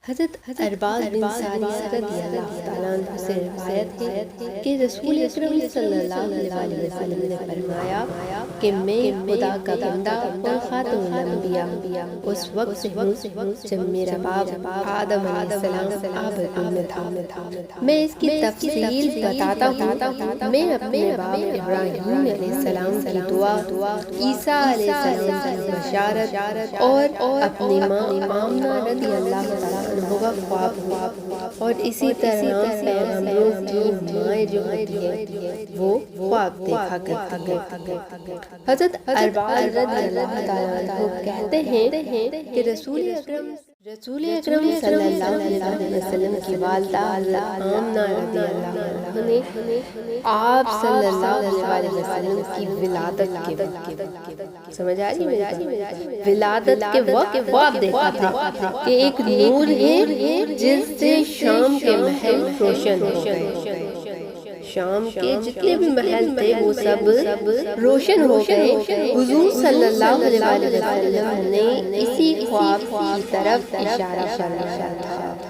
حضرت ارباز بن ساریہ رضی اللہ تعالیٰ عنہ سے روایت ہے کہ رسول اکرم صلی اللہ علیہ وسلم نے فرمایا کہ میں خدا کا بندہ اور خاتم الانبیاء اس وقت سے ہوں جب میرا باپ آدم علیہ السلام آب میں تھا۔ میں اس کی تفصیل بتاتا ہوں۔ میں اپنے باپ ابراہیم علیہ السلام کی دعا، عیسیٰ علیہ السلام کی بشارت اور اپنی ماں آمنہ رضی اللہ تعالیٰ عنہ کا خواب، اور اسی طرح پیغمبروں کی مائیں جو ہوتی ہیں وہ خواب دیکھا کرتی ہیں۔ حضرت ارباز رضی اللہ تعالیٰ عنہ کہتے ہیں کہ رسول اکرم صلی اللہ علیہ وسلم کی والدہ آمنہ رضی اللہ عنہ نے آپ صلی اللہ علیہ وسلم کی ولادت کے وقت، سمجھ آ رہی ہے، ولادت کے وقت خواب دیکھا تھا کہ ایک نور ہے جس سے شام کے محل روشن ہو گئے۔ شام کے جتنے بھی محل تھے وہ سب روشن ہو گئے۔ حضور صلی اللہ علیہ وسلم نے اسی خواب کی طرف اشارہ فرمایا تھا۔